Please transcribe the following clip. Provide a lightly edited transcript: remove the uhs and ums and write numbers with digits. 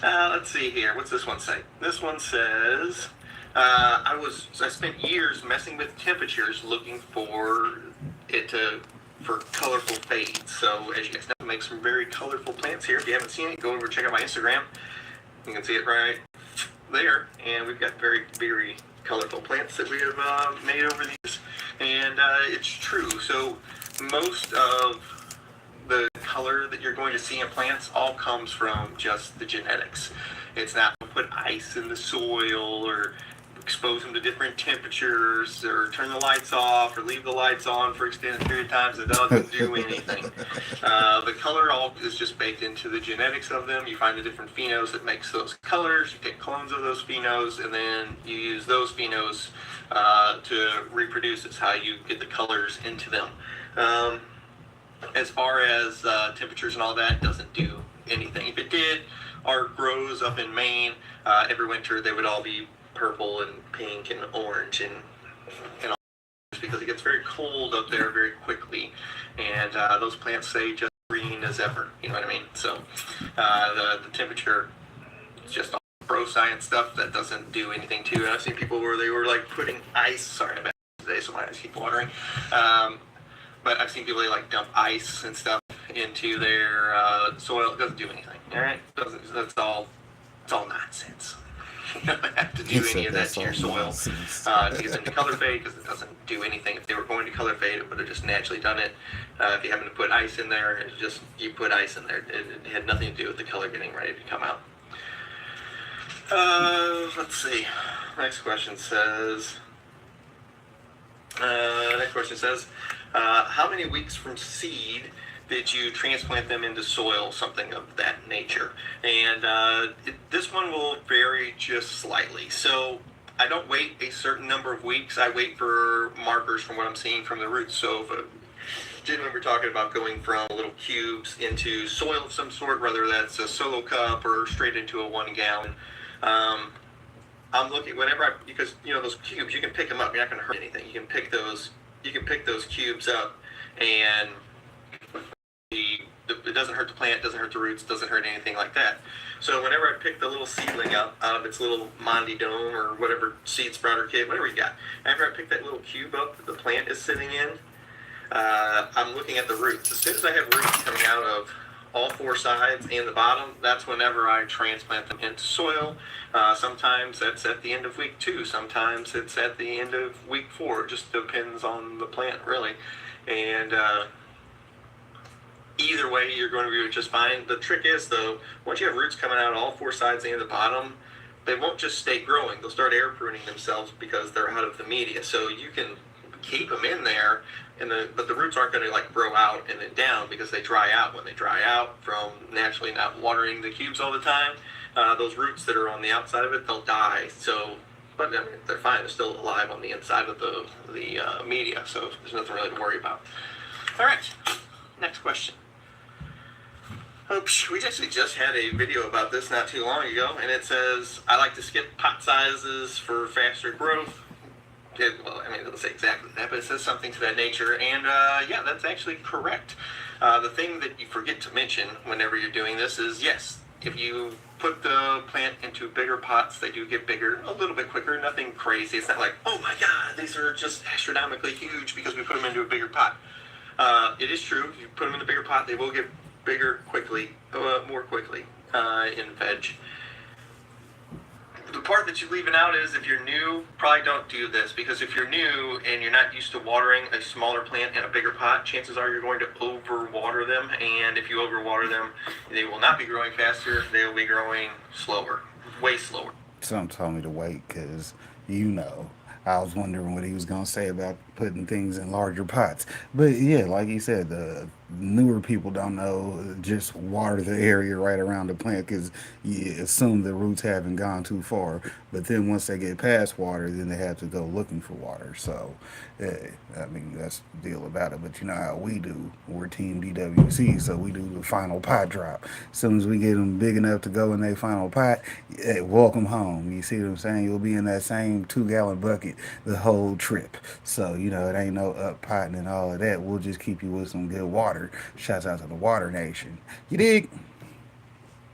Let's see here. What's this one say? This one says, I spent years messing with temperatures looking for it to for colorful fades. So as you guys know, I make some very colorful plants here. If you haven't seen it, go over and check out my Instagram. You can see it right there, and we've got very, very colorful plants that we have made over the years. And it's true. So most of the color that you're going to see in plants all comes from just the genetics. It's not put ice in the soil or expose them to different temperatures or turn the lights off or leave the lights on for extended period of times. It doesn't do anything. The color all is just baked into the genetics of them. You find the different phenos that makes those colors. You take clones of those phenos, and then you use those phenos to reproduce. It's how you get the colors into them. As far as temperatures and all that, it doesn't do anything. If it did, art grows up in Maine. Every winter they would all be purple and pink and orange and all, because it gets very cold up there very quickly, and those plants stay just green as ever. You know what I mean? So the temperature is just all bro science stuff that doesn't do anything to it. I've seen people where they were like putting ice. Sorry about today, so my eyes keep watering. But I've seen people like dump ice and stuff into their soil. It doesn't do anything. All right, it's all nonsense. You don't have to do any of that to your soil to get them to color fade, because it doesn't do anything. If they were going to color fade, it would have just naturally done it. If you happen to put ice in there, it's just you put ice in there. It had nothing to do with the color getting ready to come out. Let's see. Next question says. How many weeks from seed did you transplant them into soil, something of that nature? And this one will vary just slightly. So I don't wait a certain number of weeks. I wait for markers from what I'm seeing from the roots. So if generally we're talking about going from little cubes into soil of some sort, whether that's a solo cup or straight into a 1 gallon. I'm looking because those cubes, you can pick them up. You're not going to hurt anything. You can pick those cubes up, and it doesn't hurt the plant, doesn't hurt the roots, doesn't hurt anything like that. So whenever I pick the little seedling up out of its little Mondi dome or whatever seed sprouter kit, whatever you got, after I pick that little cube up that the plant is sitting in, I'm looking at the roots. As soon as I have roots coming out of all 4 sides and the bottom, that's whenever I transplant them into soil. Sometimes that's at the end of week 2. Sometimes it's at the end of week 4. It just depends on the plant, really. And either way, you're going to be just fine. The trick is, though, once you have roots coming out all 4 sides and the bottom, they won't just stay growing. They'll start air pruning themselves because they're out of the media. So you can keep them in there, but the roots aren't going to like grow out and then down, because they dry out. When they dry out from naturally not watering the cubes all the time, those roots that are on the outside of it, they'll die. So, but I mean, they're fine. They're still alive on the inside of the media, so there's nothing really to worry about. All right, next question. We actually just had a video about this not too long ago, and it says, I like to skip pot sizes for faster growth. It doesn't say exactly that, but it says something to that nature, and yeah, that's actually correct. The thing that you forget to mention whenever you're doing this is, yes, if you put the plant into bigger pots, they do get bigger a little bit quicker. Nothing crazy. It's not like, oh my god, these are just astronomically huge because we put them into a bigger pot. It is true, if you put them in a bigger pot, they will get bigger quickly, more quickly in veg. The part that you're leaving out is, if you're new, probably don't do this, because if you're new and you're not used to watering a smaller plant in a bigger pot, chances are you're going to overwater them, and if you overwater them, they will not be growing faster, they'll be growing slower, way slower. Some told me to wait because, I was wondering what he was going to say about putting things in larger pots. But yeah, like he said, the newer people don't know, just water the area right around the plant because you assume the roots haven't gone too far. But then once they get past water, then they have to go looking for water. So, yeah, that's the deal about it. But you know how we do. We're Team DWC, so we do the final pot drop. As soon as we get them big enough to go in their final pot, welcome home. You see what I'm saying? You'll be in that same 2-gallon bucket the whole trip. So, it ain't no up potting and all of that. We'll just keep you with some good water. Shouts out to the Water Nation. You dig?